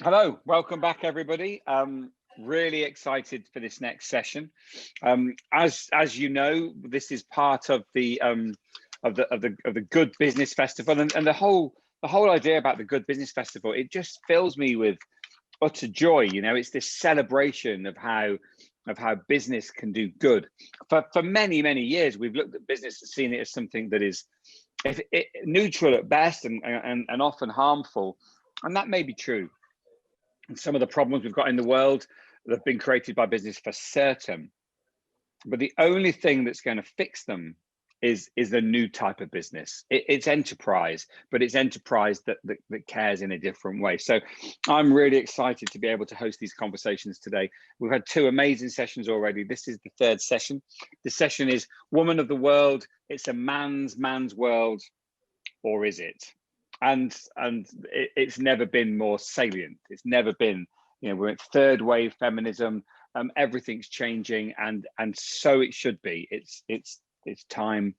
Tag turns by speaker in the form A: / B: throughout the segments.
A: Hello, welcome back, everybody. Really excited for this next session. As you know, this is part of the Good Business Festival, and the whole idea about the Good Business Festival. It just fills me with utter joy. You know, it's this celebration of how business can do good. For many years, we've looked at business and seen it as something that is neutral at best and often harmful, and that may be true. And some of the problems we've got in the world that have been created by business for certain. But the only thing that's going to fix them is the new type of business. It's enterprise, but it's enterprise that cares in a different way. So I'm really excited to be able to host these conversations today. We've had two amazing sessions already. This is the third session. The session is Woman of the World. It's a man's world, or is it? It's never been more salient. It's never been, we're at third wave feminism. Everything's changing, and so it should be. It's time.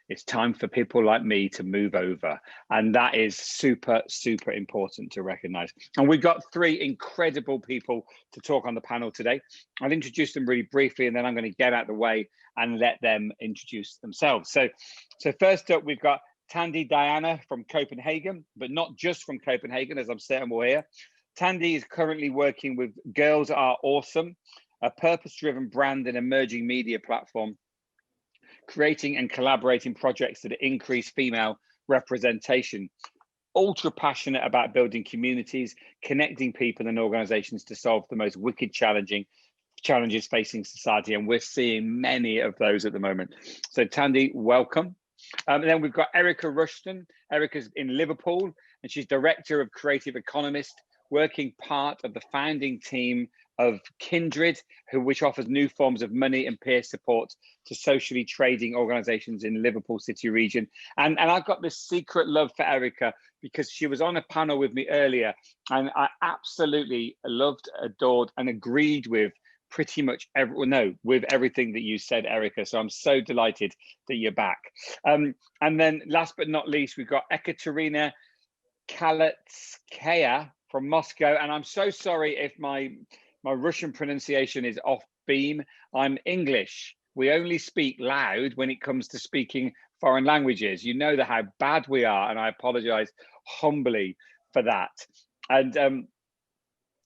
A: It's time for people like me to move over, and that is super important to recognize. And we've got three incredible people to talk on the panel today. I'll introduce them really briefly, and then I'm going to get out of the way and let them introduce themselves. So first up, we've got Tandy Diana from Copenhagen, but not just from Copenhagen, as I'm certain we'll hear. Tandy is currently working with Girls Are Awesome, a purpose-driven brand and emerging media platform, creating and collaborating projects that increase female representation. Ultra passionate about building communities, connecting people and organizations to solve the most wicked challenges facing society. And we're seeing many of those at the moment. So Tandy, welcome. And then we've got Erica Rushton. Erica's in Liverpool, and she's Director of Creative Economist, working part of the founding team of Kindred, which offers new forms of money and peer support to socially trading organizations in Liverpool City region. And I've got this secret love for Erica because she was on a panel with me earlier, and I absolutely loved, adored, and agreed with pretty much with everything that you said, Erica. So I'm so delighted that you're back. And then last but not least, we've got Ekaterina Kaletskaya from Moscow. And I'm so sorry if my Russian pronunciation is off beam. I'm English. We only speak loud when it comes to speaking foreign languages. You know how bad we are, and I apologize humbly for that. And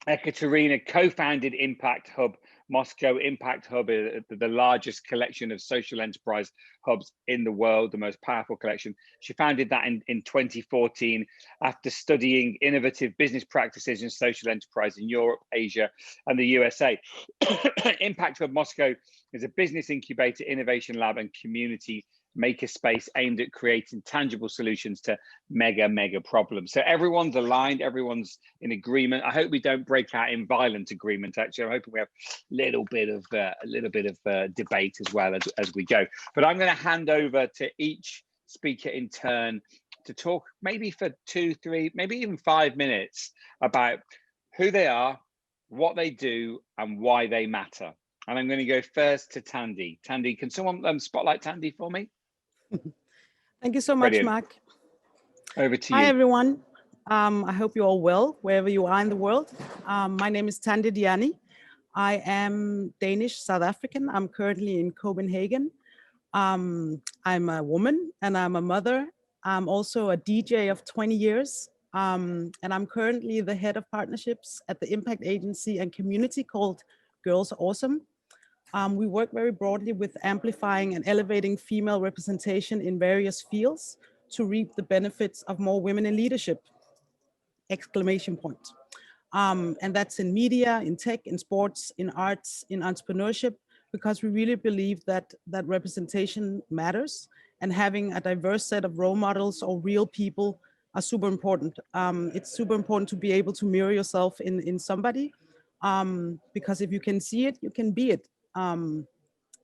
A: Ekaterina co-founded Impact Hub Moscow. Impact Hub is the largest collection of social enterprise hubs in the world, the most powerful collection. She founded that in 2014 after studying innovative business practices in social enterprise in Europe, Asia, and the USA. Impact Hub Moscow is a business incubator, innovation lab, and community makerspace aimed at creating tangible solutions to mega problems. So everyone's aligned, everyone's in agreement. I hope we don't break out in violent agreement. Actually, I'm hoping we have a little bit of debate as well as we go. But I'm going to hand over to each speaker in turn to talk maybe for 2, 3, maybe even 5 minutes about who they are, what they do, and why they matter. And I'm going to go first to Tandy. Tandy, can someone spotlight Tandy for me?
B: Thank you so much,
A: Brilliant.
B: Mark.
A: Over to
B: Hi,
A: you.
B: everyone. I hope you're all well, wherever you are in the world. My name is Tandy Diani. I am Danish, South African. I'm currently in Copenhagen. I'm a woman and I'm a mother. I'm also a DJ of 20 years. And I'm currently the head of partnerships at the impact agency and community called Girls Are Awesome. We work very broadly with amplifying and elevating female representation in various fields to reap the benefits of more women in leadership, exclamation point. And that's in media, in tech, in sports, in arts, in entrepreneurship, because we really believe that representation matters, and having a diverse set of role models or real people are super important. It's super important to be able to mirror yourself in somebody, because if you can see it, you can be it.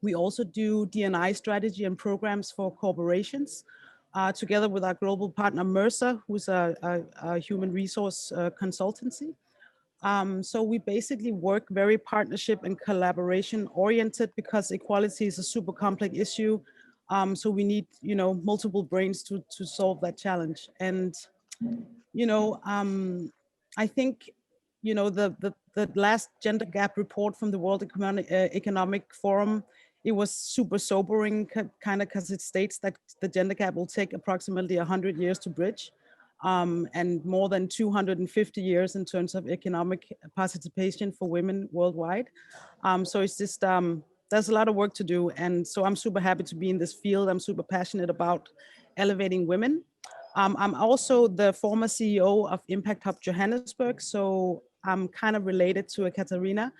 B: We also do D&I strategy and programs for corporations, together with our global partner Mercer, who's a human resource consultancy. So we basically work very partnership and collaboration oriented, because equality is a super complex issue. So we need, multiple brains to solve that challenge. And, I think you know, the last gender gap report from the World Economic Forum, it was super sobering, kind of, because it states that the gender gap will take approximately 100 years to bridge, and more than 250 years in terms of economic participation for women worldwide. So it's just, there's a lot of work to do. And so I'm super happy to be in this field. I'm super passionate about elevating women. I'm also the former CEO of Impact Hub Johannesburg. So I'm kind of related to Ekaterina,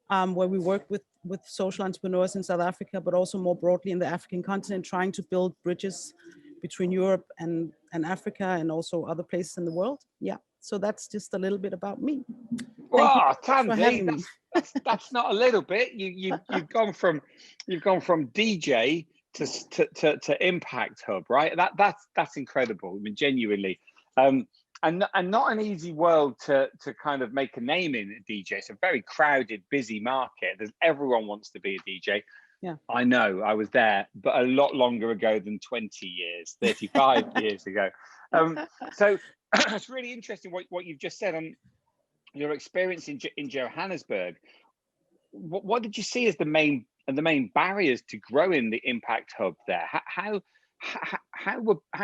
B: where we work with social entrepreneurs in South Africa, but also more broadly in the African continent, trying to build bridges between Europe and Africa and also other places in the world. Yeah, so that's just a little bit about me.
A: Wow, Tandy, that's not a little bit. You've gone from DJ to Impact Hub, right? That's incredible. I mean, genuinely, and not an easy world to kind of make a name in a DJ. It's a very crowded, busy market. Everyone wants to be a DJ.
B: Yeah,
A: I know. I was there, but a lot longer ago than 20 years, 35 years ago. So it's really interesting what you've just said on your experience in Johannesburg. What did you see as the main barriers to growing the Impact Hub there? How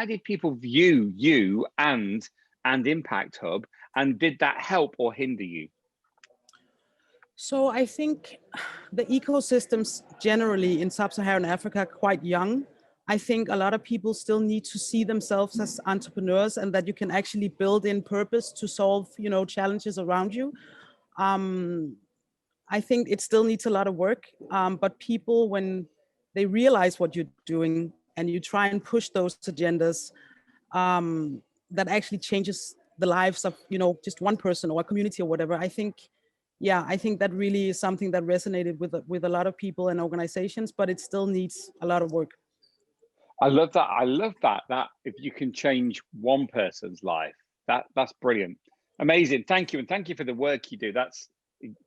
A: did people view you and Impact Hub, and did that help or hinder you?
B: So I think the ecosystems generally in sub-Saharan Africa are quite young. I think a lot of people still need to see themselves as entrepreneurs, and that you can actually build in purpose to solve, you know, challenges around you. I think it still needs a lot of work, but people, when they realize what you're doing and you try and push those agendas, that actually changes the lives of, you know, just one person or a community or whatever. I think that really is something that resonated with a lot of people and organizations, but it still needs a lot of work.
A: I love that. That if you can change one person's life, that's brilliant, amazing. Thank you, and thank you for the work you do. That's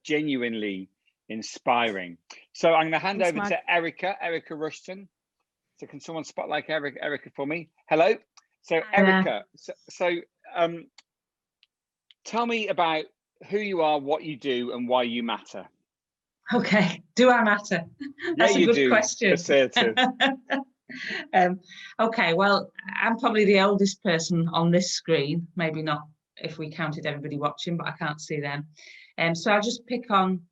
A: genuinely inspiring. So I'm going to hand over to Erica Rushton. So can someone spotlight Erica for me? Hello. So Erica, tell me about who you are, what you do, and why you matter.
C: Okay, do I matter? That's a good question.
A: Assertive.
C: Okay, well, I'm probably the oldest person on this screen, maybe not if we counted everybody watching, but I can't see them. So I'll just pick on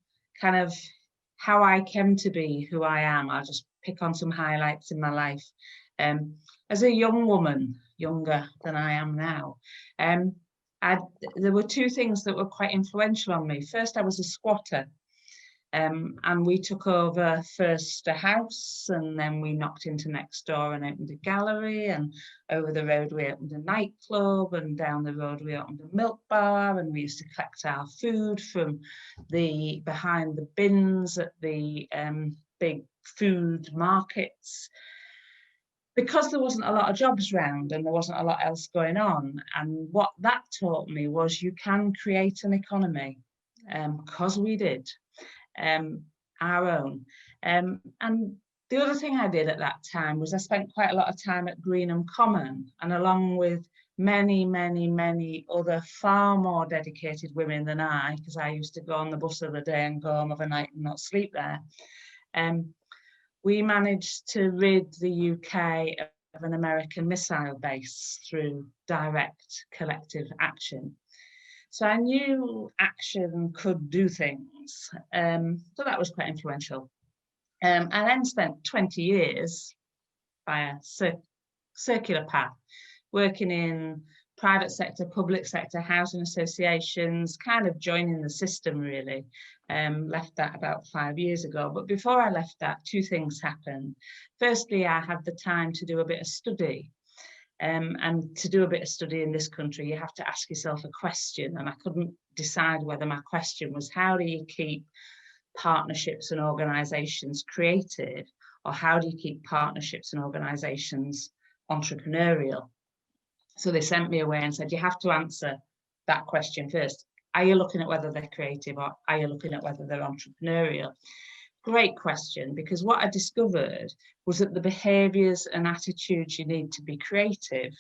C: kind of how I came to be who I am. I'll just pick on some highlights in my life. As a young woman, younger than I am now, there were two things that were quite influential on me. First, I was a squatter. And we took over first a house, and then we knocked into next door and opened a gallery, and over the road we opened a nightclub, and down the road we opened a milk bar, and we used to collect our food from behind the bins at the big food markets. Because there wasn't a lot of jobs around and there wasn't a lot else going on, and what that taught me was you can create an economy, because we did. Our own. And the other thing I did at that time was I spent quite a lot of time at Greenham Common, and along with many, many, many other far more dedicated women than I, because I used to go on the bus of the day and go home overnight and not sleep there, we managed to rid the UK of an American missile base through direct collective action. So I knew action could do things. So that was quite influential. I then spent 20 years by a circular path, working in private sector, public sector, housing associations, kind of joining the system really. Left that about 5 years ago. But before I left that, two things happened. Firstly, I had the time to do a bit of study. And to do a bit of study in this country, you have to ask yourself a question. And I couldn't decide whether my question was, how do you keep partnerships and organisations creative? Or how do you keep partnerships and organisations entrepreneurial? So they sent me away and said, you have to answer that question first. Are you looking at whether they're creative, or are you looking at whether they're entrepreneurial? Great question, because what I discovered was that the behaviours and attitudes you need to be creative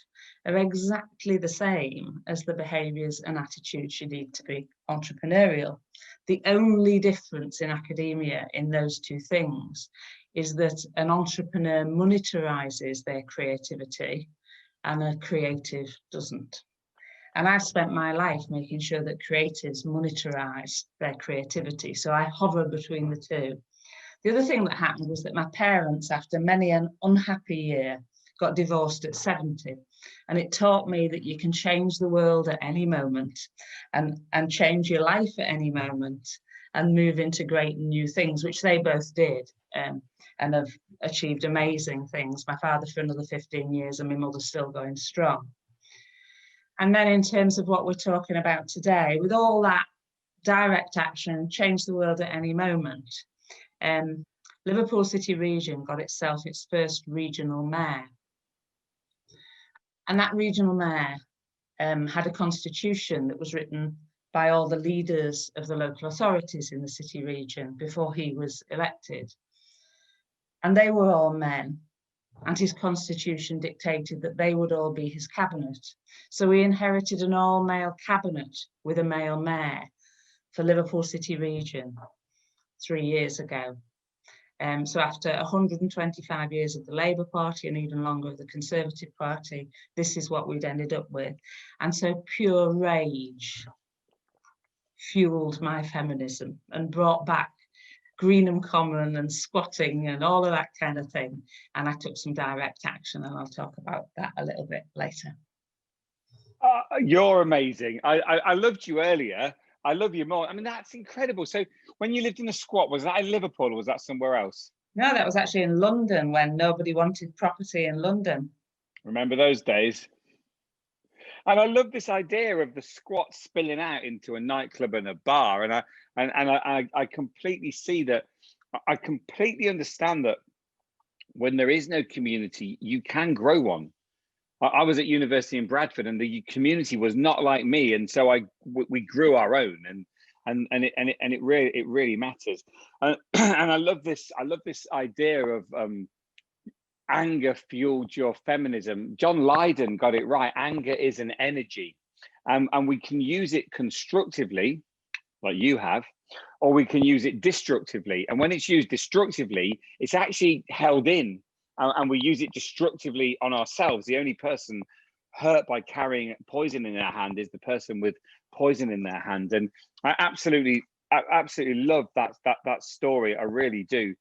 C: are exactly the same as the behaviours and attitudes you need to be entrepreneurial. The only difference in academia in those two things is that an entrepreneur monetarises their creativity and a creative doesn't. And I've spent my life making sure that creatives monetarise their creativity. So I hover between the two. The other thing that happened was that my parents, after many an unhappy year, got divorced at 70. And it taught me that you can change the world at any moment and change your life at any moment and move into great new things, which they both did, and have achieved amazing things. My father for another 15 years and my mother still going strong. And then in terms of what we're talking about today, with all that direct action, change the world at any moment, Liverpool City Region got itself its first regional mayor. And that regional mayor had a constitution that was written by all the leaders of the local authorities in the city region before he was elected. And they were all men. And his constitution dictated that they would all be his cabinet. So he inherited an all-male cabinet with a male mayor for Liverpool City Region 3 years ago. So after 125 years of the Labour Party and even longer of the Conservative Party, this is what we'd ended up with. And so pure rage fueled my feminism and brought back Greenham Common and squatting and all of that kind of thing. And I took some direct action, and I'll talk about that a little bit later.
A: You're amazing. I loved you earlier. I love you more. I mean, that's incredible. So when you lived in a squat, was that in Liverpool or was that somewhere else?
C: No, that was actually in London when nobody wanted property in London.
A: Remember those days? And I love this idea of the squat spilling out into a nightclub and a bar. And I completely see that. I completely understand that when there is no community, you can grow one. I was at university in Bradford, and the community was not like me, and so we grew our own, and it really matters. And I love this idea of anger fueled your feminism. John Lydon got it right. Anger is an energy, and we can use it constructively, like you have, or we can use it destructively. And when it's used destructively, it's actually held in. And we use it destructively on ourselves. The only person hurt by carrying poison in their hand is the person with poison in their hand. And I absolutely love that story. I really do.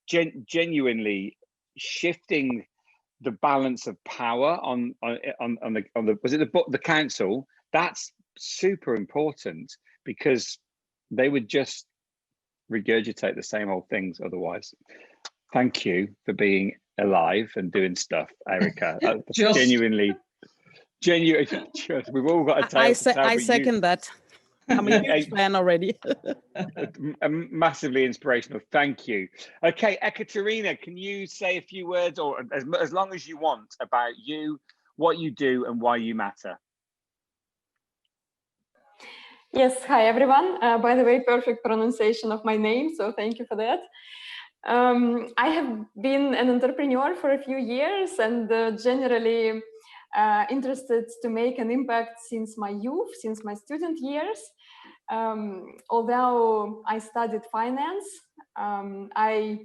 A: Genuinely shifting the balance of power on the was it the council? That's super important, because they would just regurgitate the same old things otherwise. Thank you for being alive and doing stuff, Erica. Genuinely. We've all got a tale to tell.
B: I second that. I'm a huge fan already.
A: Massively inspirational. Thank you. Okay, Ekaterina, can you say a few words, or as long as you want, about you, what you do, and why you matter?
D: Yes, hi everyone. By the way, perfect pronunciation of my name, so thank you for that. I have been an entrepreneur for a few years and generally interested to make an impact since my youth, since my student years. Although I studied finance, I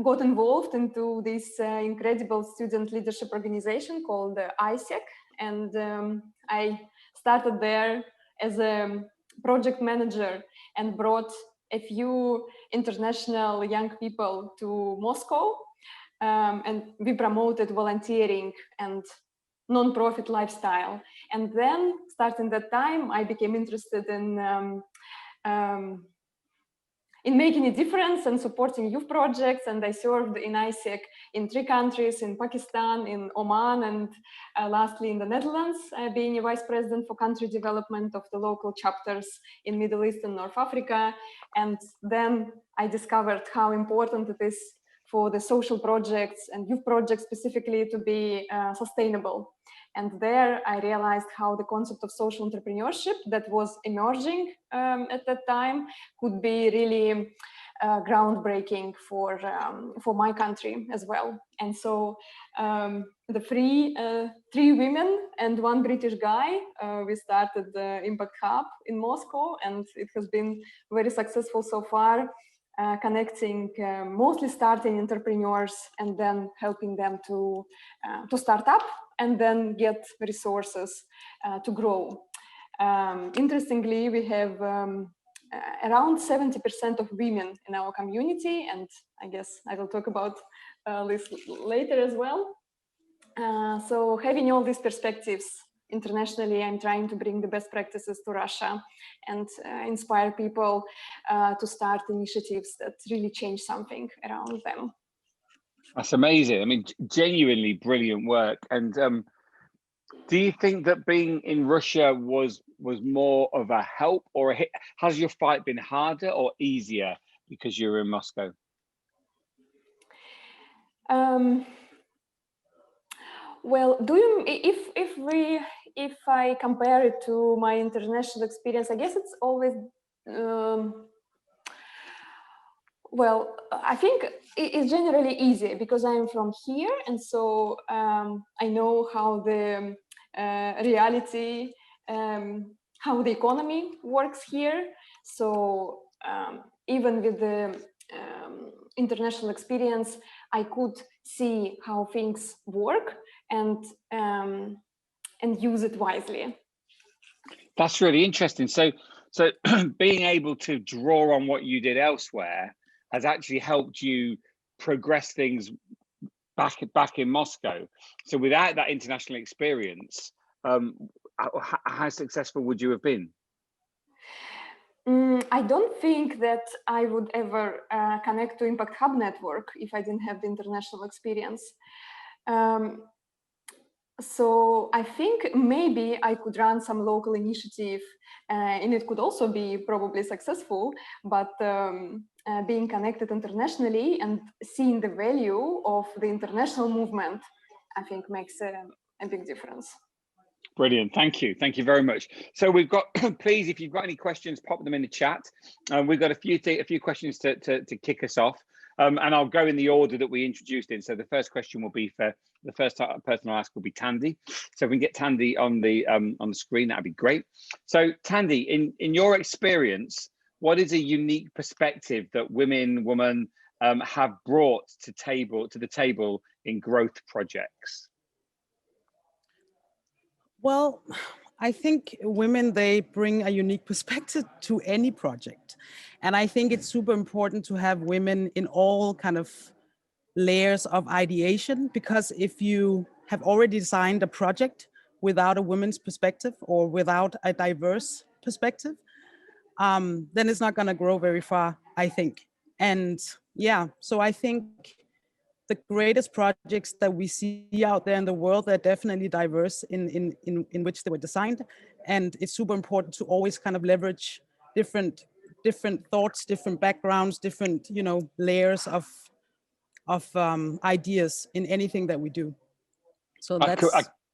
D: got involved into this incredible student leadership organization called ISEC, and I started there as a project manager and brought a few international young people to Moscow, and we promoted volunteering and non-profit lifestyle. And then, starting that time, I became interested in making a difference and supporting youth projects. And I served in ISEC in 3 countries, in Pakistan, in Oman, and lastly in the Netherlands, being a vice president for country development of the local chapters in Middle East and North Africa. And then I discovered how important it is for the social projects and youth projects specifically to be sustainable. And there I realized how the concept of social entrepreneurship that was emerging at that time could be really groundbreaking for my country as well. And so the three women and one British guy, we started the Impact Hub in Moscow, and it has been very successful so far, connecting mostly starting entrepreneurs and then helping them to start up and then get resources to grow. Interestingly, we have around 70% of women in our community, and I guess I will talk about this later as well. So having all these perspectives internationally, I'm trying to bring the best practices to Russia and inspire people to start initiatives that really change something around them.
A: That's amazing. I mean, genuinely brilliant work. And do you think that being in Russia was more of a help, or has your fight been harder or easier because you're in Moscow?
D: Well, if I compare it to my international experience, I guess it's always well, I think it's generally easier because I'm from here, and so I know how the reality, how the economy works here. So even with the international experience, I could see how things work and use it wisely.
A: That's really interesting. So being able to draw on what you did elsewhere has actually helped you progress things back in Moscow. So without that international experience, how successful would you have been?
D: I don't think that I would ever connect to Impact Hub network if I didn't have the international experience. So I think maybe I could run some local initiative and it could also be probably successful, but being connected internationally and seeing the value of the international movement, I think makes a big difference.
A: Brilliant. Thank you. Thank you very much. So we've got, please, if you've got any questions, pop them in the chat. We've got a few questions to kick us off. And I'll go in the order that we introduced in. So the first question will be for the first person I'll ask will be Tandy. So if we can get Tandy on the screen, that'd be great. So Tandy, in your experience, what is a unique perspective that women have brought to the table in growth projects?
B: Well, I think women, they bring a unique perspective to any project. And I think it's super important to have women in all kind of layers of ideation, because if you have already designed a project without a women's perspective or without a diverse perspective, then it's not going to grow very far, I think. And yeah, so I think the greatest projects that we see out there in the world, they're definitely diverse in which they were designed. And it's super important to always kind of leverage different thoughts, different backgrounds, different, layers of ideas in anything that we do. So that's,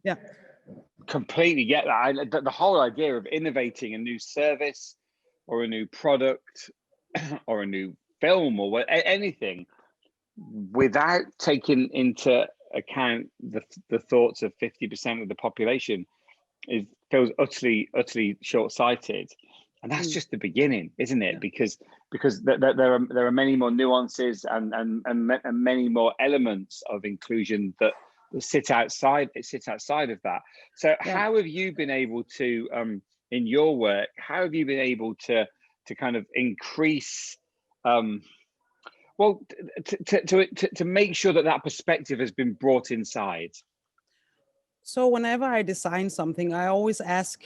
B: yeah.
A: Completely get that. The whole idea of innovating a new service or a new product or a new film or anything, without taking into account the thoughts of 50% of the population, it feels utterly short-sighted, and that's just the beginning, isn't it? Yeah. Because there are many more nuances and many more elements of inclusion that sit outside of that. So yeah. How have you been able to in your work, how have you been able to kind of increase well, to make sure that perspective has been brought inside?
B: So whenever I design something, I always ask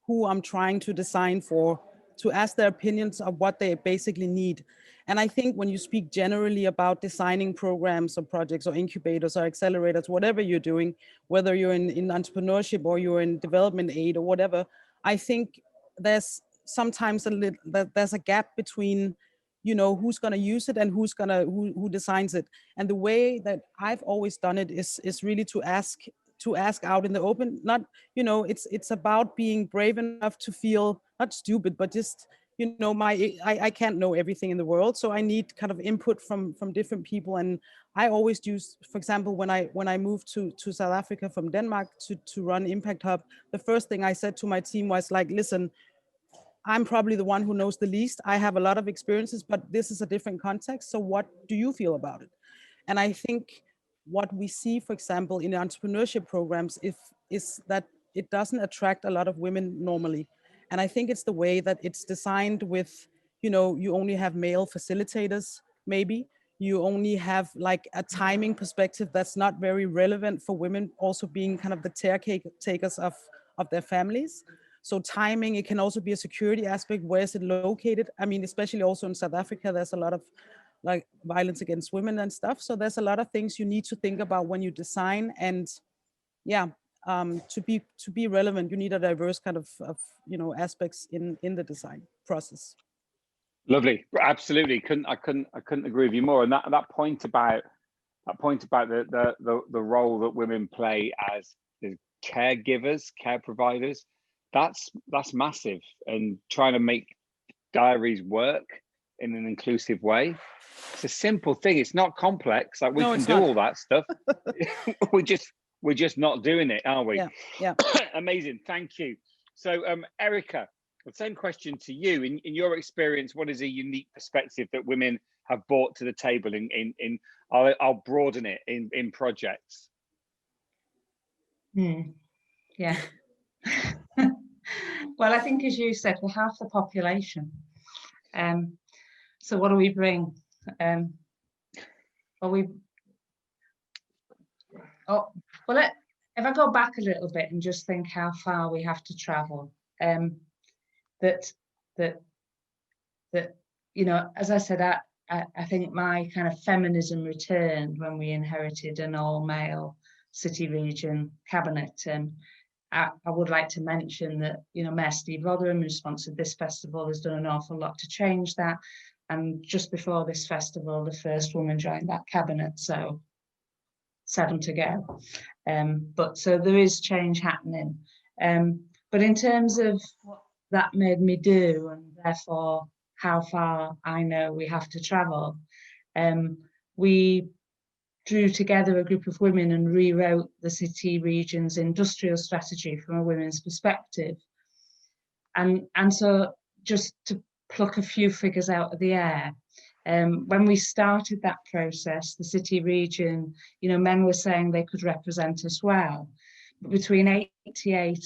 B: who I'm trying to design for, to ask their opinions of what they basically need. And I think when you speak generally about designing programs or projects or incubators or accelerators, whatever you're doing, whether you're in entrepreneurship or you're in development aid or whatever, I think there's sometimes there's a gap between who's going to use it and who designs it. And the way that I've always done it is really to ask to ask out in the open. Not, you know, it's about being brave enough to feel not stupid, but just, you know, I can't know everything in the world, so I need kind of input from different people. And I always use, for example, when I moved to South Africa from Denmark to run Impact Hub, the first thing I said to my team was like, listen, I'm probably the one who knows the least. I have a lot of experiences, but this is a different context. So what do you feel about it? And I think what we see, for example, in entrepreneurship programs, is that it doesn't attract a lot of women normally. And I think it's the way that it's designed with, you know, you only have male facilitators, maybe. You only have like a timing perspective that's not very relevant for women also being kind of the caretakers of their families. So timing, it can also be a security aspect. Where is it located? I mean, especially also in South Africa, there's a lot of like violence against women and stuff. So there's a lot of things you need to think about when you design. And yeah, to be relevant, you need a diverse kind of you know, aspects in the design process.
A: Lovely, absolutely. I couldn't agree with you more. And that point about the role that women play as caregivers, care providers, that's massive. And trying to make diaries work in an inclusive way, it's a simple thing. It's not complex. Like we can do all that stuff. we're just not doing it, are we?
B: Yeah.
A: Amazing, thank you. So Erica, the same question to you. In your experience, what is a unique perspective that women have brought to the table in I'll broaden it, in projects?
C: Yeah. Well, I think, as you said, we're half the population. So what do we bring? If I go back a little bit and just think how far we have to travel, that you know, as I said, I think my kind of feminism returned when we inherited an all-male city region cabinet. And I would like to mention that, you know, Mayor Steve Rotherham, who sponsored this festival, has done an awful lot to change that. And just before this festival, the first woman joined that cabinet, so 7 to go. But so there is change happening. But in terms of what that made me do, and therefore how far I know we have to travel, we drew together a group of women and rewrote the city region's industrial strategy from a women's perspective. And so just to pluck a few figures out of the air, when we started that process, the city region, you know, men were saying they could represent us well, but between 88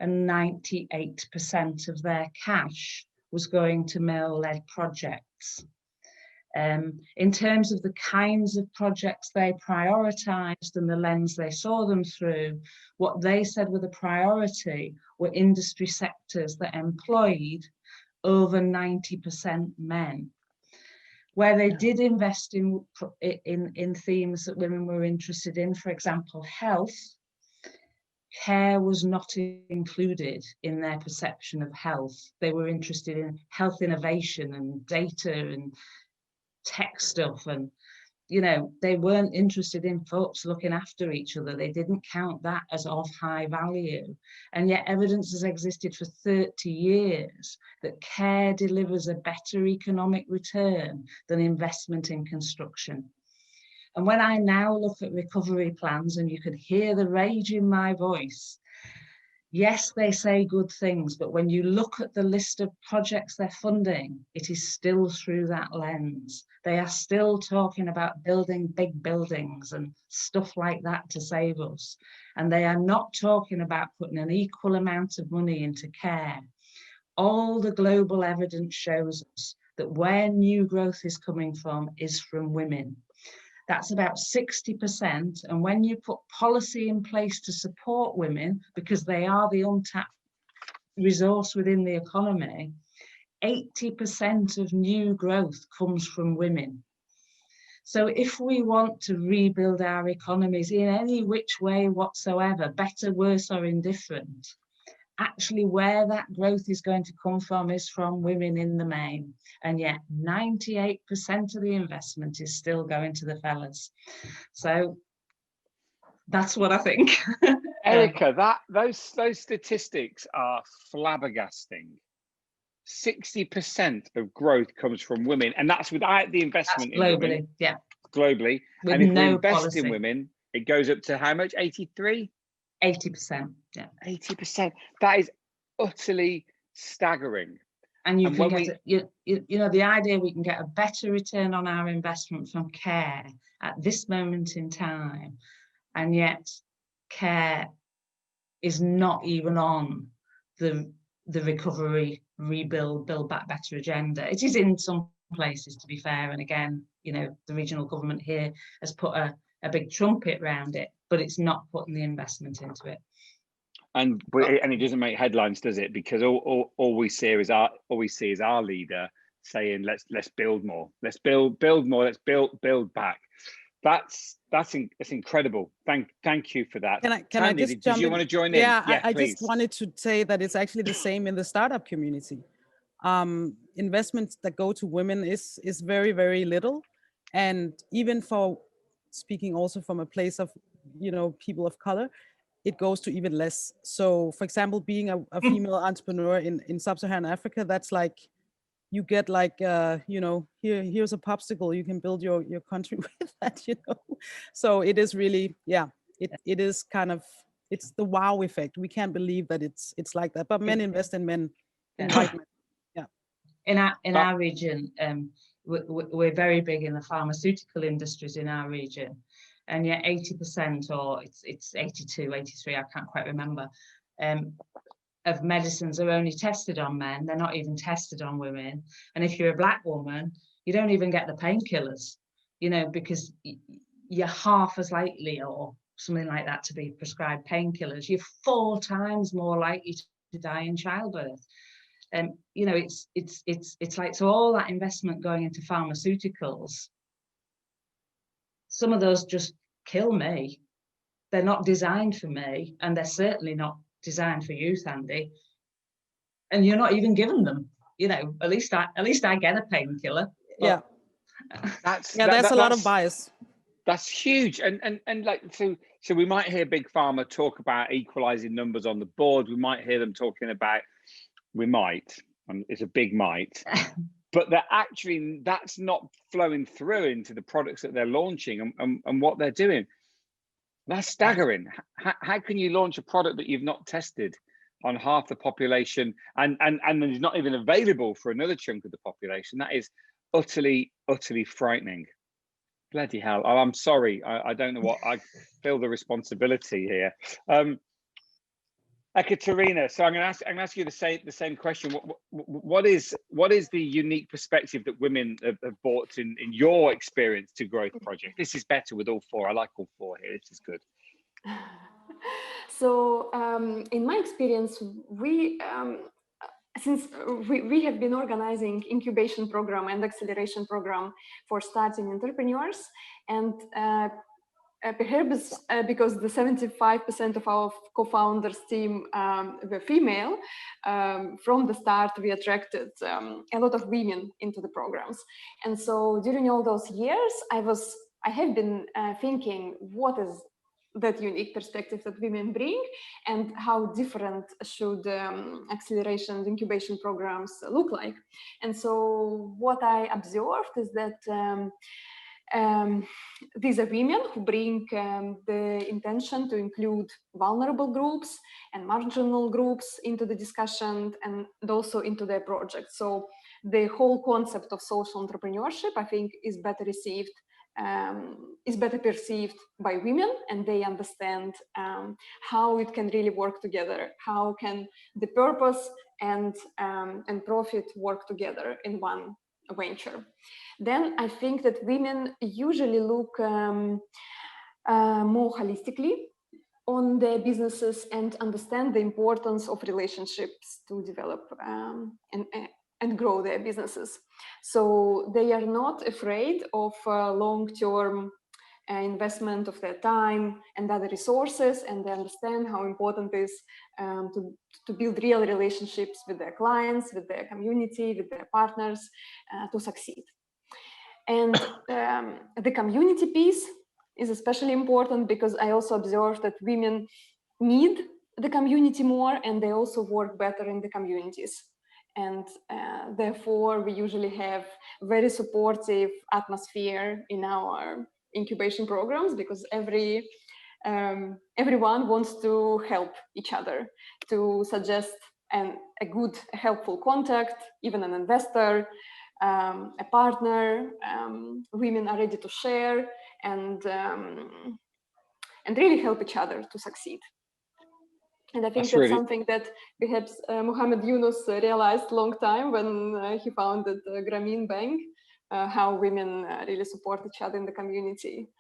C: and 98% of their cash was going to male-led projects. In terms of the kinds of projects they prioritised and the lens they saw them through, what they said were the priority were industry sectors that employed over 90% men. Where they did invest in themes that women were interested in, for example, health, care was not included in their perception of health. They were interested in health innovation and data and tech stuff, and you know, they weren't interested in folks looking after each other. They didn't count that as of high value. And yet evidence has existed for 30 years that care delivers a better economic return than investment in construction. And when I now look at recovery plans, and you can hear the rage in my voice, yes, they say good things, but when you look at the list of projects they're funding, it is still through that lens. They are still talking about building big buildings and stuff like that to save us. And they are not talking about putting an equal amount of money into care. All the global evidence shows us that where new growth is coming from is from women. That's about 60%. And when you put policy in place to support women, because they are the untapped resource within the economy, 80% of new growth comes from women. So if we want to rebuild our economies in any which way whatsoever, better, worse, or indifferent, actually where that growth is going to come from is from women in the main. And yet 98% of the investment is still going to the fellas. So That's what I think.
A: Erica, those statistics are flabbergasting. 60% of growth comes from women, and that's without the investment
C: globally,
A: in women.
C: yeah.
A: Globally.
C: With
A: and if
C: no
A: we invest
C: policy.
A: in women, it goes up to how much? 83?
C: 80%, yeah.
A: 80%. That is utterly staggering.
C: And you can get, you know, the idea we can get a better return on our investment from care at this moment in time, and yet care is not even on the recovery, rebuild, build back better agenda. It is in some places, to be fair, and again, you know, the regional government here has put a big trumpet around it, but it's not putting the investment into it.
A: And it doesn't make headlines, does it? Because all we see is our leader saying, let's build more, let's build more, let's build back. That's incredible. Thank you for that.
B: Can I just jump
A: did you
B: in?
A: want to join in?
B: Yeah, I just wanted to say that it's actually the same in the startup community. Investments that go to women is very, very little, and even for speaking also from a place of, you know, people of color, it goes to even less. So for example, being a female entrepreneur in sub-Saharan Africa, that's like, you get like, you know, here's a popsicle, you can build your country with that, you know? So it is really, yeah, it is kind of, it's the wow effect. We can't believe that it's like that, but men invest in men, in white men. Yeah.
C: In our region, we're very big in the pharmaceutical industries in our region. And yet 80%, or it's 82, 83, I can't quite remember, of medicines are only tested on men. They're not even tested on women. And if you're a Black woman, you don't even get the painkillers, you know, because you're half as likely or something like that to be prescribed painkillers. You're 4 times more likely to die in childbirth. You know, it's like, so all that investment going into pharmaceuticals, some of those just kill me. They're not designed for me, and they're certainly not designed for you, Sandy. And you're not even given them. You know, at least I get a painkiller.
B: Yeah. That's a lot of bias.
A: That's huge. And like, so we might hear Big Pharma talk about equalizing numbers on the board. We might hear them talking about, it's a big might. But that's not flowing through into the products that they're launching and what they're doing. That's staggering. How can you launch a product that you've not tested on half the population and is not even available for another chunk of the population? That is utterly frightening. Bloody hell. Oh, I'm sorry. I don't know what, I feel the responsibility here. Ekaterina, so I'm going to ask you the same question. What is the unique perspective that women have brought in your experience to Growth Project? This is better with all 4. I like all 4 here. This is good.
D: So in my experience, since we have been organizing incubation program and acceleration program for starting entrepreneurs, and perhaps because the 75% of our co-founders team were female, from the start we attracted a lot of women into the programs. And so during all those years, I have been thinking, what is that unique perspective that women bring, and how different should acceleration and incubation programs look like. And so what I observed is that these are women who bring the intention to include vulnerable groups and marginal groups into the discussion and also into their project. So the whole concept of social entrepreneurship, I think, is better received, is better perceived by women, and they understand how it can really work together. How can the purpose and profit work together in one venture? Then I think that women usually look more holistically on their businesses and understand the importance of relationships to develop and grow their businesses. So they are not afraid of long-term investment of their time and other resources, and they understand how important it is to build real relationships with their clients, with their community, with their partners to succeed. And the community piece, is especially important because I also observed that women need the community more, and they also work better in the communities. And therefore, we usually have very supportive atmosphere in our incubation programs, because everyone wants to help each other, to suggest a good, helpful contact, even an investor, a partner. Women are ready to share and really help each other to succeed. And I think that's something that perhaps Muhammad Yunus realized long time when he founded Grameen Bank, how women really support each other in the community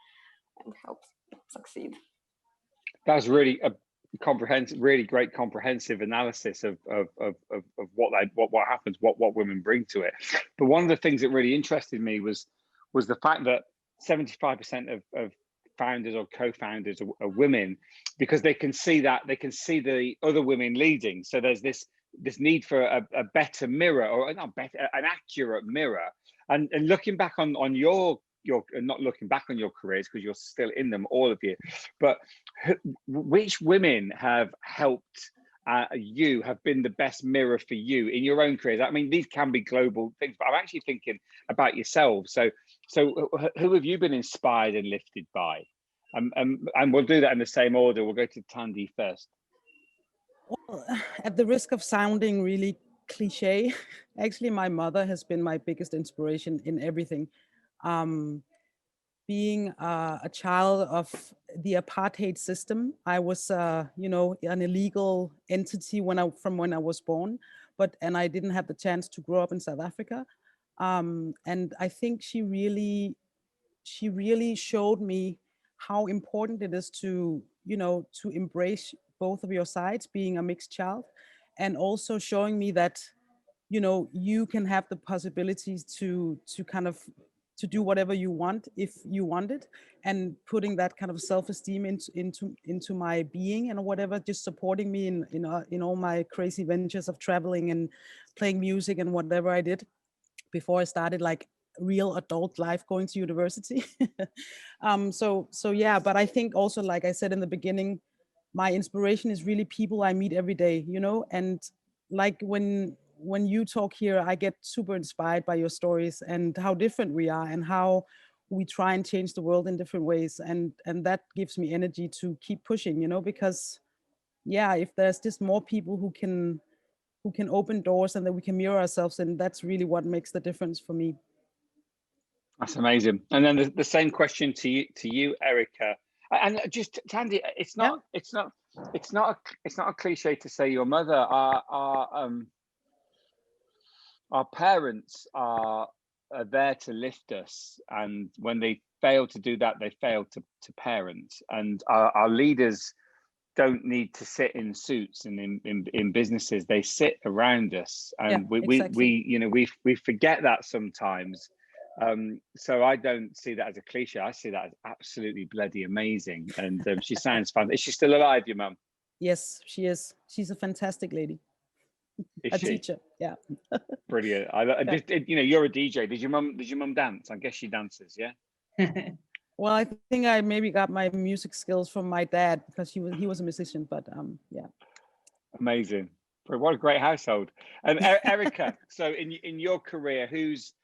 D: and help succeed.
A: That's really a comprehensive, really great comprehensive analysis of what happens, what women bring to it. But one of the things that really interested me was the fact that 75% of founders or co-founders are women, because they can see the other women leading. So there's this need for a better mirror, or not better, an accurate mirror. And looking back on your not looking back on your careers, because you're still in them, all of you, but which women have helped you, have been the best mirror for you in your own careers? I mean, these can be global things, but I'm actually thinking about yourselves. So who have you been inspired and lifted by? And we'll do that in the same order. We'll go to Tandy first.
B: Well, at the risk of sounding really cliche, actually my mother has been my biggest inspiration in everything. Being a child of the apartheid system, I was, you know, an illegal entity from when I was born, and I didn't have the chance to grow up in South Africa. And I think she really showed me how important it is to, you know, to embrace both of your sides, being a mixed child, and also showing me that, you know, you can have the possibilities to kind of to do whatever you want if you want it, and putting that kind of self-esteem into my being and whatever, just supporting me in all my crazy ventures of traveling and playing music and whatever I did before I started like real adult life, going to university. So yeah, but I think also, like I said in the beginning, my inspiration is really people I meet every day, you know, and like when you talk here, I get super inspired by your stories and how different we are and how we try and change the world in different ways. And that gives me energy to keep pushing, you know, because yeah, if there's just more people who can open doors and that we can mirror ourselves, and that's really what makes the difference for me.
A: That's amazing. And then the same question to you, Erica. And just Tandy, it's not a cliche to say your mother. Our parents are there to lift us, and when they fail to do that, they fail to parent. And our leaders don't need to sit in suits and in businesses. They sit around us, and we forget that sometimes. So I don't see that as a cliche. I see that as absolutely bloody amazing. And she sounds fun. Is she still alive, your mum?
B: Yes, she is. She's a fantastic lady.
A: Is she?
B: Teacher, yeah.
A: Brilliant. You know, you're a DJ. Did your mum dance? I guess she dances, yeah.
B: Well, I think I maybe got my music skills from my dad, because he was a musician. But yeah.
A: Amazing. What a great household. And Erica, so in your career, who's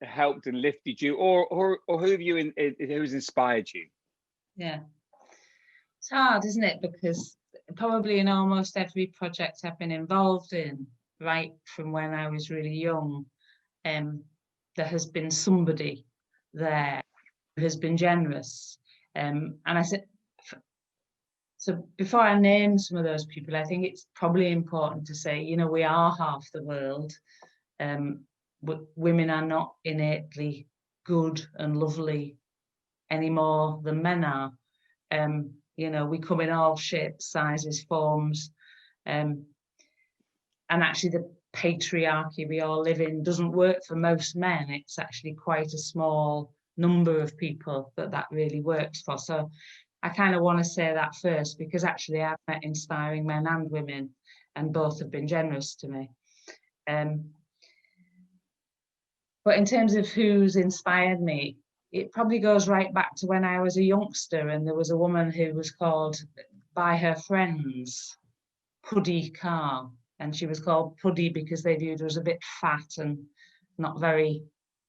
A: helped and lifted you, or who have you who's inspired you?
C: Yeah, it's hard, isn't it? Because probably in almost every project I've been involved in, right from when I was really young, there has been somebody there who has been generous. And I said, so before I name some of those people, I think it's probably important to say, you know, we are half the world. Women are not innately good and lovely any more than men are. You know, we come in all shapes, sizes, forms, and actually the patriarchy we all live in doesn't work for most men. It's actually quite a small number of people that really works for. So I kind of want to say that first, because actually I've met inspiring men and women, and both have been generous to me. But in terms of who's inspired me, it probably goes right back to when I was a youngster, and there was a woman who was called by her friends Puddy Carr, and she was called Puddy because they viewed her as a bit fat and not very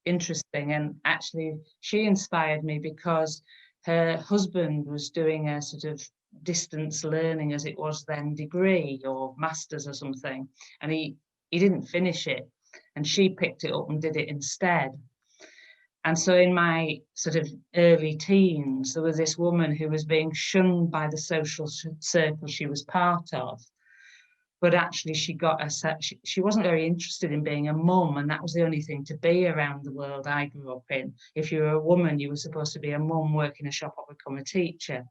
C: interesting. And actually she inspired me because her husband was doing a sort of distance learning, as it was then, degree or masters or something, and he didn't finish it, and she picked it up and did it instead. And so in my sort of early teens, there was this woman who was being shunned by the social circle she was part of. But actually she wasn't very interested in being a mum, and that was the only thing to be around the world I grew up in. If you were a woman, you were supposed to be a mum, work in a shop, or become a teacher.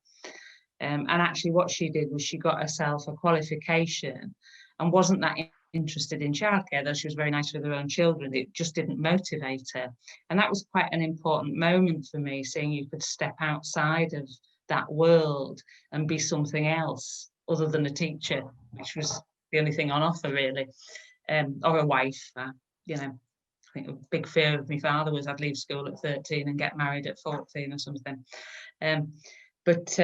C: And actually what she did was she got herself a qualification and wasn't that interested in childcare, though she was very nice with her own children. It just didn't motivate her. And that was quite an important moment for me, seeing you could step outside of that world and be something else other than a teacher, which was the only thing on offer, really, or a wife. You know, I think a big fear of my father was I'd leave school at 13 and get married at 14 or something. But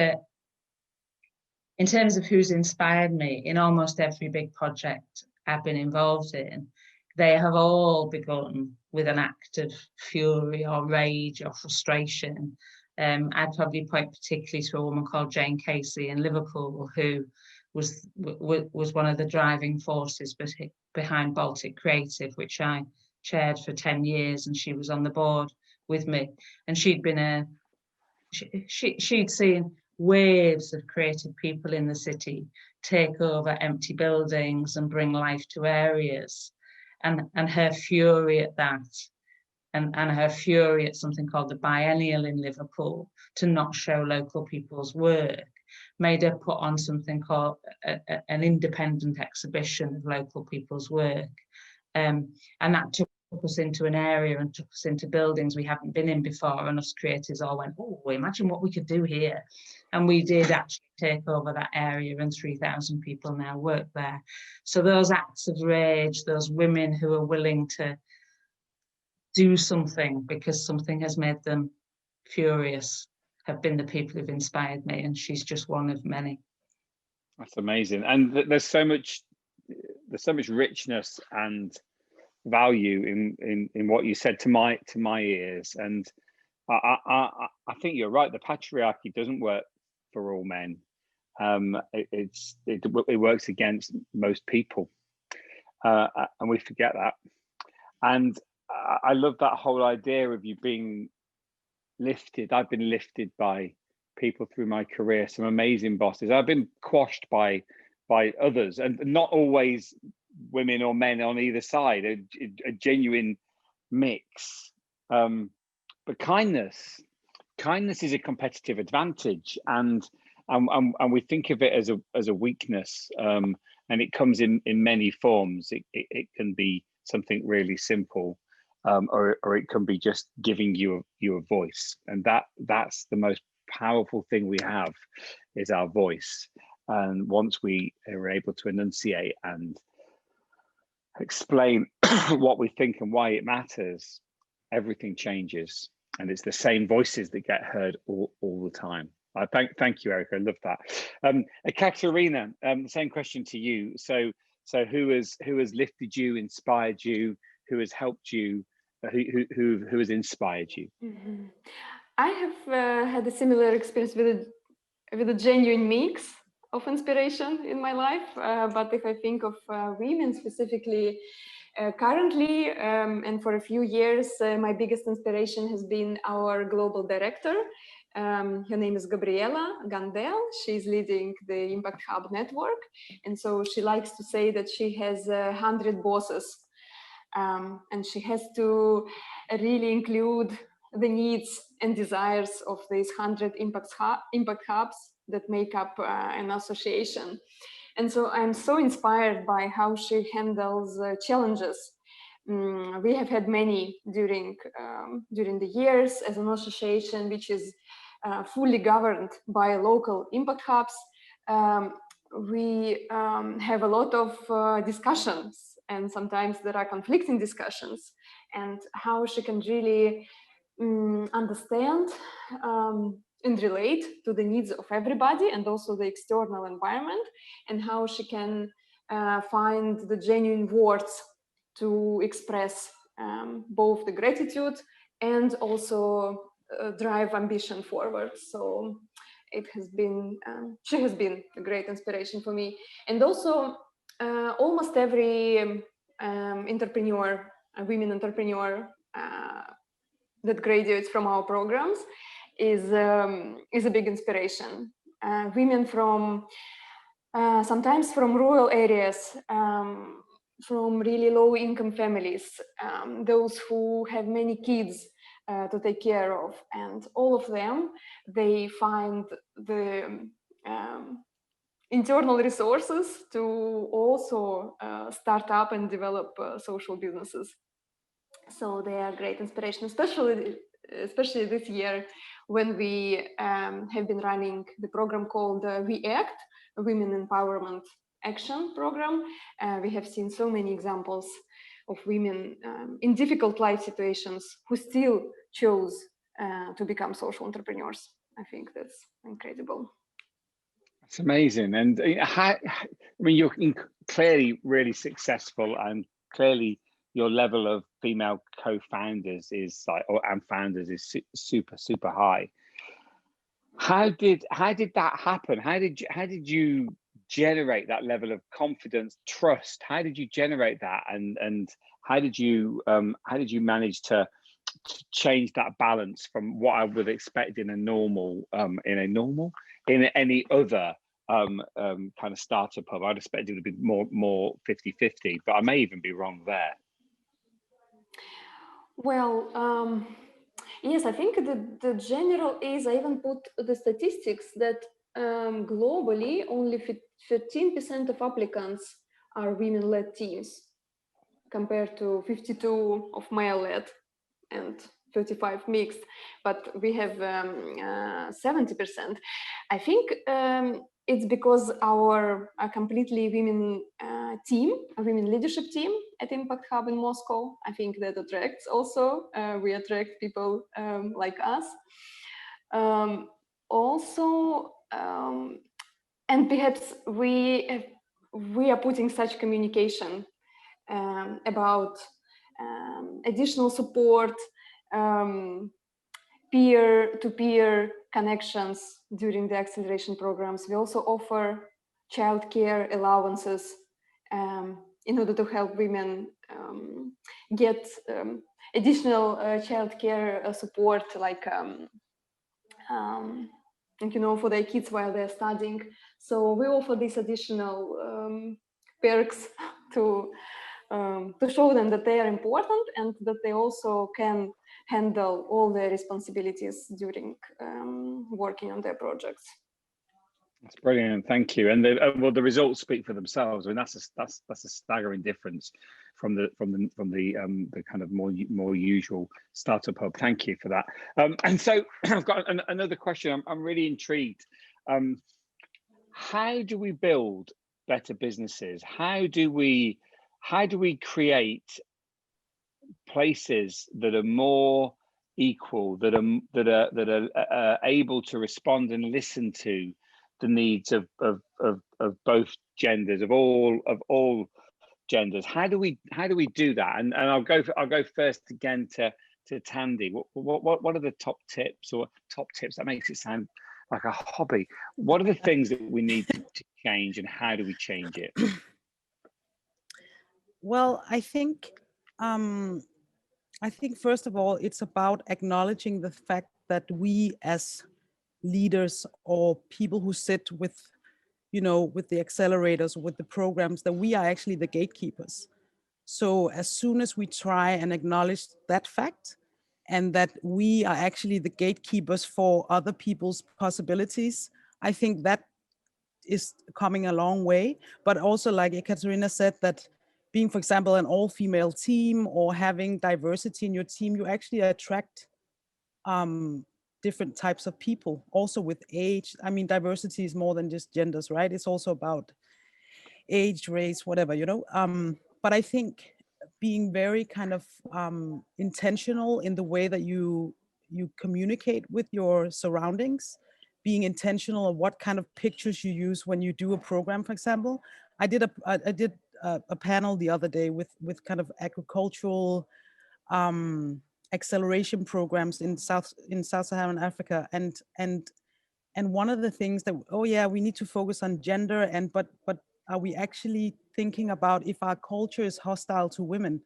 C: in terms of who's inspired me, in almost every big project I've been involved in, they have all begun with an act of fury or rage or frustration. I'd probably point particularly to a woman called Jane Casey in Liverpool, who was one of the driving forces behind Baltic Creative, which I chaired for 10 years, and she was on the board with me. And she'd seen waves of creative people in the city take over empty buildings and bring life to areas, and her fury at that, and her fury at something called the Biennial in Liverpool to not show local people's work, made her put on something called an independent exhibition of local people's work, and that took us into an area and took us into buildings we haven't been in before, and us creators all went, oh, imagine what we could do here. And we did actually take over that area, and 3,000 people now work there. So those acts of rage, those women who are willing to do something because something has made them furious, have been the people who've inspired me, and she's just one of many.
A: That's amazing. And there's so much richness and value in what you said to my ears. And I think you're right. The patriarchy doesn't work for all men. It works against most people, and we forget that. And I love that whole idea of you being lifted. I've been lifted by people through my career, some amazing bosses. I've been quashed by others, and not always women or men on either side, a genuine mix. But kindness is a competitive advantage, and we think of it as a weakness, and it comes in many forms. It can be something really simple, or it can be just giving you a voice, and that's the most powerful thing we have, is our voice. And once we are able to enunciate and explain what we think and why it matters, everything changes, and it's the same voices that get heard all the time. Thank you, Erica. I love that. Katerina, same question to you. So who has lifted you, inspired you, who has helped you, who has inspired you?
D: Mm-hmm. I have had a similar experience with a genuine mix of inspiration in my life. But if I think of women specifically, currently and for a few years, my biggest inspiration has been our global director. Her name is Gabriela Gandel. She's leading the Impact Hub network. And so she likes to say that she has 100 bosses. And she has to really include the needs and desires of these 100 impact hubs that make up an association. And so I'm so inspired by how she handles challenges. We have had many during the years as an association, which is fully governed by local impact hubs. We have a lot of discussions, and sometimes there are conflicting discussions, and how she can really understand and relate to the needs of everybody and also the external environment, and how she can find the genuine words to express both the gratitude and also drive ambition forward. So it has been, she has been a great inspiration for me. And also almost every entrepreneur, a women entrepreneur that graduates from our programs is a big inspiration. Women from sometimes from rural areas, from really low income families, those who have many kids to take care of, and all of them, they find the internal resources to also start up and develop social businesses. So they are great inspiration, especially this year when we have been running the program called We Act, Women Empowerment Action Program. We have seen so many examples of women in difficult life situations who still chose to become social entrepreneurs. I think that's incredible.
A: It's amazing. And I mean, you're clearly really successful, and clearly your level of female co-founders is like, and founders is super high. How did that happen? How did you generate that level of confidence, trust? How did you generate that, and how did you manage to change that balance from what I would expect in any other kind of startup hub? I'd expect it to be more 50-50, but I may even be wrong there.
D: Well, yes, I think the general is, I even put the statistics that globally only 13% of applicants are women-led teams compared to 52 of male-led and 35 mixed, but we have 70%. I think it's because our completely women team, a women leadership team at Impact Hub in Moscow, I think that attracts also, we attract people like us. Also, and perhaps we are putting such communication about additional support, peer-to-peer connections during the acceleration programs. We also offer childcare allowances in order to help women get additional childcare support, like for their kids while they're studying. So we offer these additional perks to show them that they are important and that they also can handle all their responsibilities during working on their projects.
A: That's brilliant, thank you. And the results speak for themselves. I mean, that's a staggering difference from the kind of more usual startup hub. Thank you for that. And so I've got another question. I'm really intrigued. How do we build better businesses? How do we create places that are more equal, that are able to respond and listen to the needs of both genders, of all genders? How do we do that? And I'll go first again to Tandy. What are the top tips that makes it sound like a hobby? What are the things that we need to change, and how do we change it?
B: Well, I think first of all, it's about acknowledging the fact that we as leaders or people who sit with the accelerators, with the programs, that we are actually the gatekeepers. So as soon as we try and acknowledge that fact, and that we are actually the gatekeepers for other people's possibilities, I think that is coming a long way. But also, like Ekaterina said, that being, for example, an all-female team or having diversity in your team, you actually attract different types of people, also with age. I mean, diversity is more than just genders, right? It's also about age, race, whatever, But I think being very kind of intentional in the way that you you communicate with your surroundings, being intentional of what kind of pictures you use when you do a program, for example. I did a panel the other day with kind of agricultural acceleration programs in Sub-Saharan Africa, and one of the things that, oh yeah, we need to focus on gender, and but are we actually thinking about if our culture is hostile to women?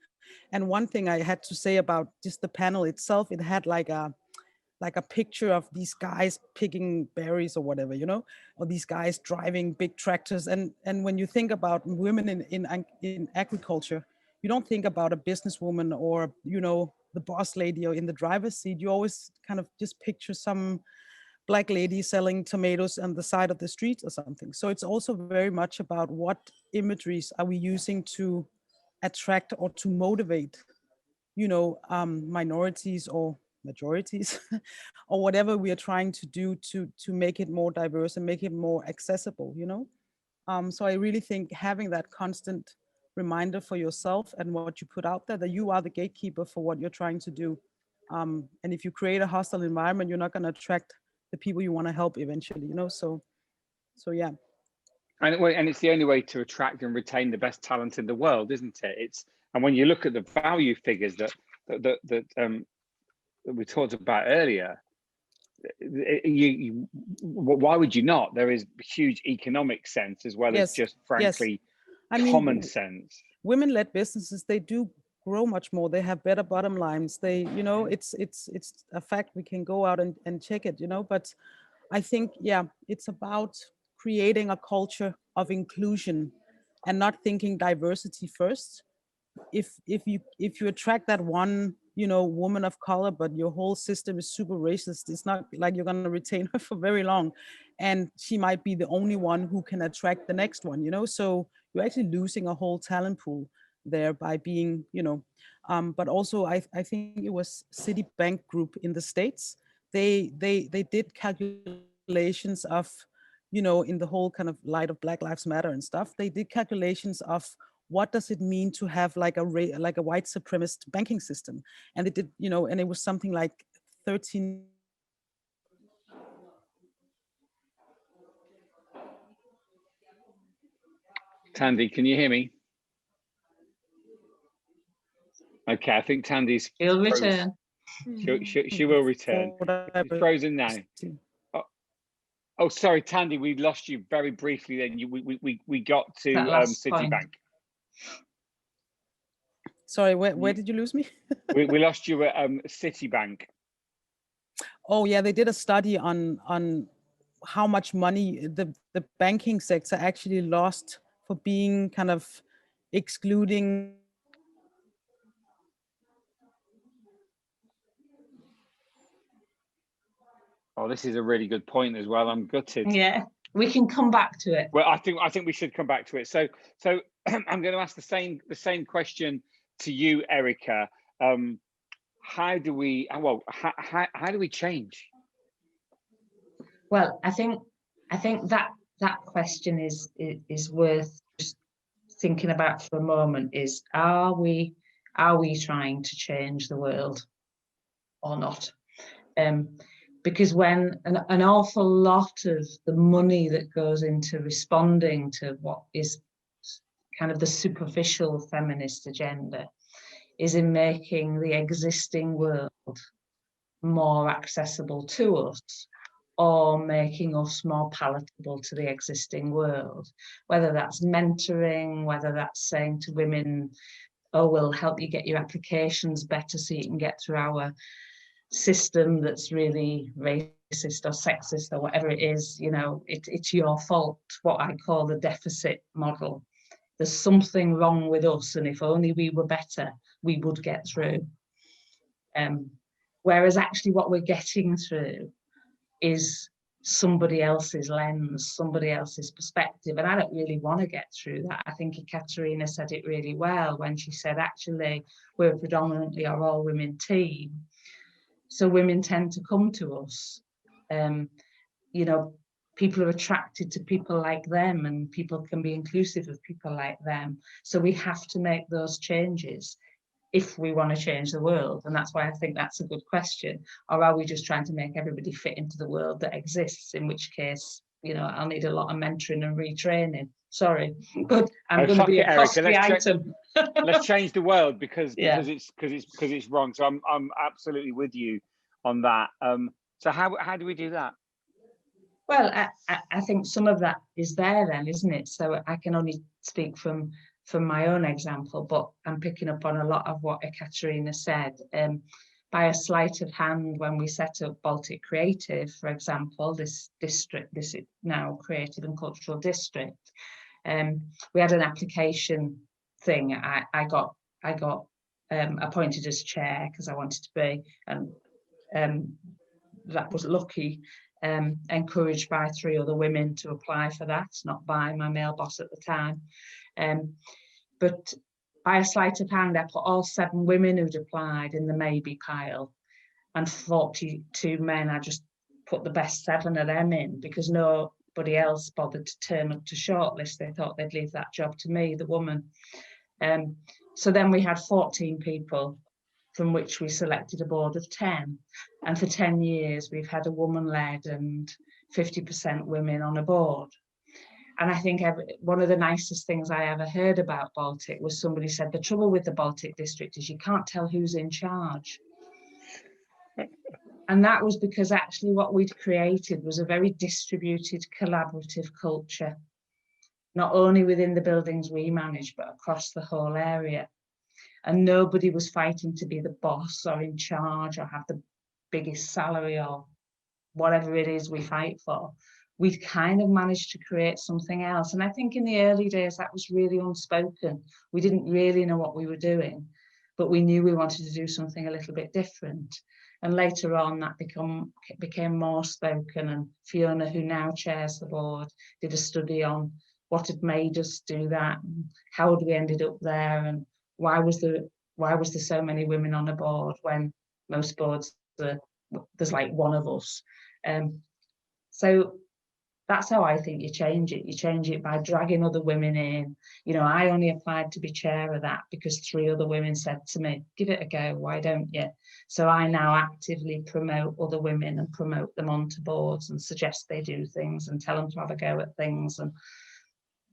B: And one thing I had to say about just the panel itself, it had like a picture of these guys picking berries or whatever, you know, or these guys driving big tractors. And when you think about women in agriculture, you don't think about a businesswoman or, you know, the boss lady or in the driver's seat. You always kind of just picture some black lady selling tomatoes on the side of the street or something. So it's also very much about what imageries are we using to attract or to motivate, you know, minorities or majorities or whatever we are trying to do to make it more diverse and make it more accessible, you know. So I really think having that constant reminder for yourself and what you put out there, that you are the gatekeeper for what you're trying to do. And if you create a hostile environment, you're not going to attract the people you want to help eventually, you know. So yeah.
A: And it's the only way to attract and retain the best talent in the world, isn't it? And when you look at the value figures that we talked about earlier, why would you not? There is huge economic sense as well as just frankly common sense.
B: Women-led businesses, they do grow much more. They have better bottom lines. They, you know, it's a fact. We can go out and check it, you know. But I think, yeah, it's about creating a culture of inclusion and not thinking diversity first. If you attract that one, you know, woman of color, but your whole system is super racist, it's not like you're going to retain her for very long, and she might be the only one who can attract the next one, you know. So you're actually losing a whole talent pool there by being, you know. But also I think it was Citibank Group in the States. They did calculations of, you know, in the whole kind of light of Black Lives Matter and stuff. They did calculations of what does it mean to have like a white supremacist banking system, and they did, you know, and it was something like 13.
A: Tandy, can you hear me? Okay, I think Tandy's
C: She'll return.
A: She will return. It's frozen now. Oh, sorry, Tandy, we lost you very briefly. Then we got to Citibank.
B: Sorry, where did you lose me?
A: we lost you at Citibank.
B: Oh yeah, they did a study on how much money the banking sector actually lost for being kind of excluding.
A: Oh, this is a really good point as well. I'm gutted.
C: Yeah, we can come back to it.
A: Well, I think we should come back to it. So I'm going to ask the same question to you, Erica. How do we change?
C: Well, I think that question is worth just thinking about for a moment. Is are we trying to change the world or not? Because when an awful lot of the money that goes into responding to what is kind of the superficial feminist agenda is in making the existing world more accessible to us, or making us more palatable to the existing world, whether that's mentoring, whether that's saying to women, oh, we'll help you get your applications better so you can get through our system that's really racist or sexist or whatever it is, you know, it's your fault, what I call the deficit model. There's something wrong with us, and if only we were better, we would get through. Whereas actually what we're getting through is somebody else's lens, somebody else's perspective, and I don't really want to get through that. I think Ekaterina said it really well when she said, actually, we're predominantly an all-women team, so women tend to come to us. You know, people are attracted to people like them, and people can be inclusive of people like them. So we have to make those changes if we want to change the world. And that's why I think that's a good question. Or are we just trying to make everybody fit into the world that exists, in which case, you know, I'll need a lot of mentoring and retraining. Sorry, but I'm going to be a costly item.
A: Let's change the world because
C: Yeah.
A: it's wrong. So I'm absolutely with you on that. So how do we do that?
C: Well, I think some of that is there then, isn't it? So I can only speak from my own example, but I'm picking up on a lot of what Ekaterina said. By a sleight of hand, when we set up Baltic Creative, for example, this district, this now Creative and Cultural District, we had an application thing. I got appointed as chair because I wanted to be, and that was lucky. Encouraged by 3 other women to apply for that, not by my male boss at the time. But by a sleight of hand, I put all 7 women who'd applied in the maybe pile, and 42 men. I just put the best 7 of them in because nobody else bothered to turn up to shortlist. They thought they'd leave that job to me, the woman. So then we had 14 people, from which we selected a board of 10. And for 10 years, we've had a woman-led and 50% women on a board. And I think one of the nicest things I ever heard about Baltic was somebody said, the trouble with the Baltic District is you can't tell who's in charge. And that was because actually what we'd created was a very distributed, collaborative culture, not only within the buildings we manage, but across the whole area. And nobody was fighting to be the boss or in charge or have the biggest salary or whatever it is we fight for. We'd kind of managed to create something else. And I think in the early days, that was really unspoken. We didn't really know what we were doing, but we knew we wanted to do something a little bit different. And later on, that became more spoken. And Fiona, who now chairs the board, did a study on what had made us do that, and how had we ended up there, and why was there so many women on a board when most boards there's like one of us. So that's how I think you change it. You change it by dragging other women in. You know, I only applied to be chair of that because 3 other women said to me, give it a go, why don't you? So I now actively promote other women and promote them onto boards and suggest they do things and tell them to have a go at things. And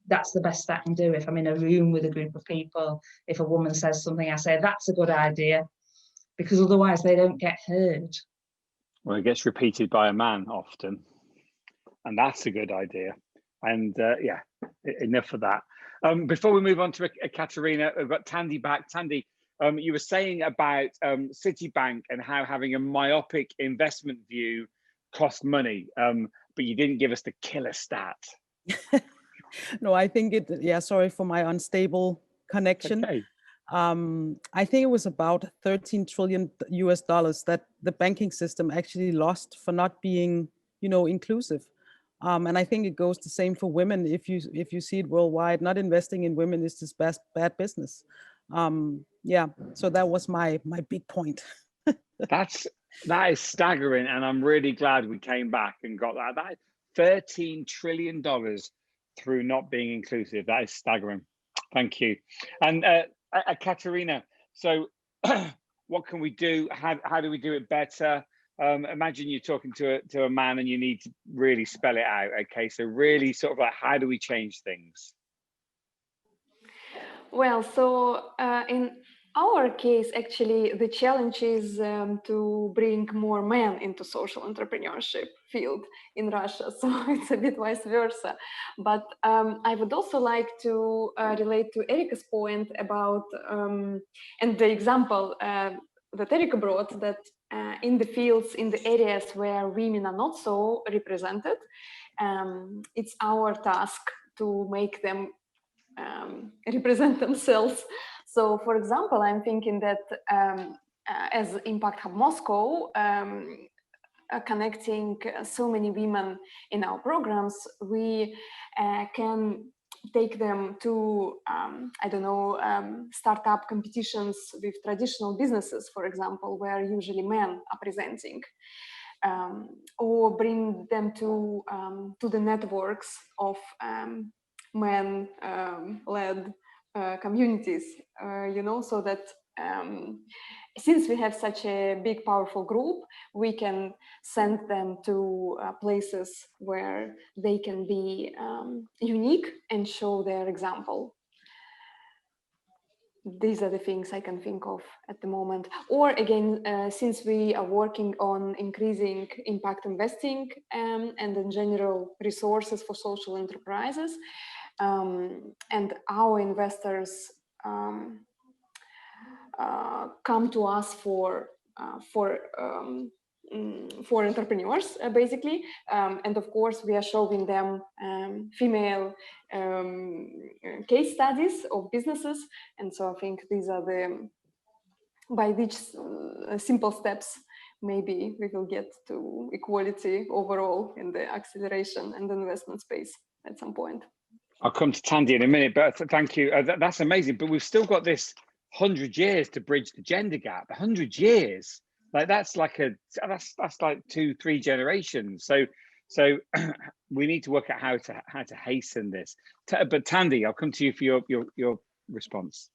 C: that's the best I can do. If I'm in a room with a group of people, if a woman says something, I say, that's a good idea, because otherwise they don't get heard.
A: Well, it gets repeated by a man often, and that's a good idea. And yeah, enough of that. Before we move on to Ekaterina, we've got Tandy back. Tandy, you were saying about Citibank and how having a myopic investment view cost money, but you didn't give us the killer stat.
B: No, I think sorry for my unstable connection.
A: Okay.
B: I think it was about $13 trillion that the banking system actually lost for not being, inclusive. And I think it goes the same for women. If you see it worldwide, not investing in women is just bad business. Yeah, so that was my big point.
A: That is staggering, and I'm really glad we came back and got that. That $13 trillion through not being inclusive. That is staggering. Thank you. And Ekaterina, so what can we do? How do we do it better? Imagine you're talking to a man and you need to really spell it out. Okay, so really sort of like, how do we change things?
D: Well, so in our case, actually, the challenge is to bring more men into social entrepreneurship field in Russia. So it's a bit vice versa. But I would also like to relate to Erika's point about, and the example that Erika brought, that in the fields, in the areas where women are not so represented, it's our task to make them represent themselves. So, for example, I'm thinking that as Impact Hub Moscow, connecting so many women in our programs, we can take them to, startup competitions with traditional businesses, for example, where usually men are presenting, or bring them to the networks of men-led communities, so that since we have such a big, powerful group, we can send them to places where they can be unique and show their example. These are the things I can think of at the moment. Or again, since we are working on increasing impact investing and in general resources for social enterprises, and our investors come to us for entrepreneurs, basically, and of course we are showing them female case studies of businesses, and so I think these are the, by these simple steps, maybe we will get to equality overall in the acceleration and investment space at some point.
A: I'll come to Tandy in a minute, but thank you. That's amazing. But we've still got this 100 years to bridge the gender gap. 100 years, like that's like that's like 2-3 generations. So we need to work out how to hasten this. But Tandy, I'll come to you for your response.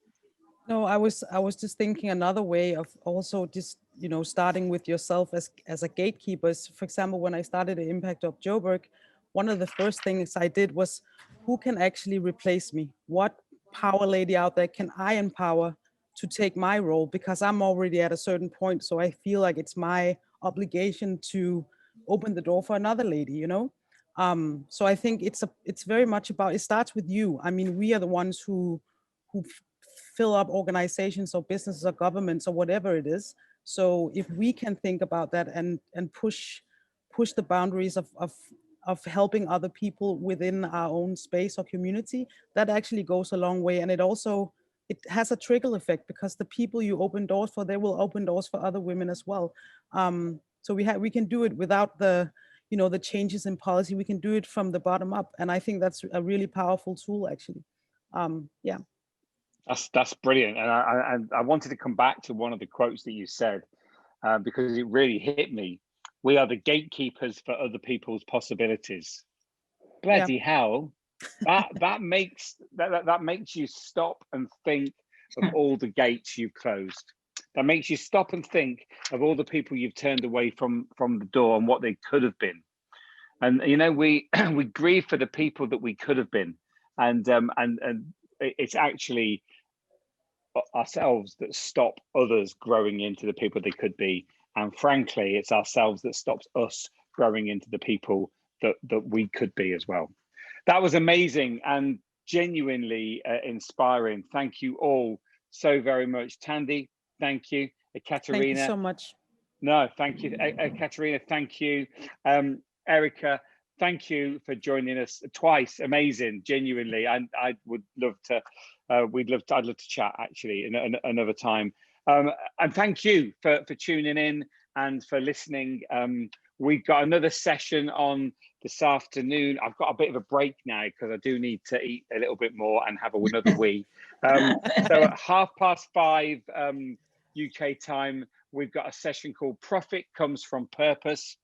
B: No, I was just thinking another way of also just, you know, starting with yourself as a gatekeeper. For example, when I started the Impact Hub Joburg, one of the first things I did was, who can actually replace me? What power lady out there can I empower to take my role? Because I'm already at a certain point, so I feel like it's my obligation to open the door for another lady, you know? So I think it's very much about, it starts with you. I mean, we are the ones who fill up organizations or businesses or governments or whatever it is. So if we can think about that and push the boundaries of helping other people within our own space or community, that actually goes a long way. And it has a trickle effect, because the people you open doors for, they will open doors for other women as well. So we can do it without the, you know, the changes in policy. We can do it from the bottom up. And I think that's a really powerful tool, actually. Yeah.
A: That's brilliant. And I wanted to come back to one of the quotes that you said, because it really hit me. We are the gatekeepers for other people's possibilities. Bloody hell. That makes you stop and think of all the gates you've closed. That makes you stop and think of all the people you've turned away from the door and what they could have been. And you know, we grieve for the people that we could have been, and it's actually ourselves that stop others growing into the people they could be. And frankly, it's ourselves that stops us growing into the people that we could be as well. That was amazing and genuinely inspiring. Thank you all so very much. Tandy, thank you. Katerina.
B: Thank you so much.
A: No, thank you. Katerina, thank you. Erica, thank you for joining us twice. Amazing, genuinely. And I would love to, I'd love to chat actually another time. And thank you for tuning in and for listening. We've got another session on this afternoon. I've got a bit of a break now because I do need to eat a little bit more and have another wee. So at 5:30 UK time, we've got a session called Profit Comes from Purpose.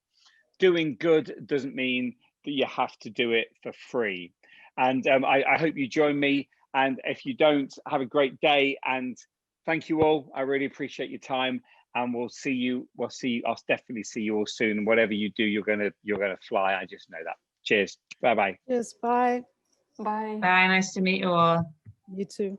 A: Doing good doesn't mean that you have to do it for free. And I hope you join me. And if you don't, have a great day. And thank you all. I really appreciate your time. And we'll see you. I'll definitely see you all soon. Whatever you do, you're gonna fly. I just know that. Cheers. Bye bye.
B: Yes. Bye.
D: Bye.
C: Bye. Nice to meet you all.
B: You too.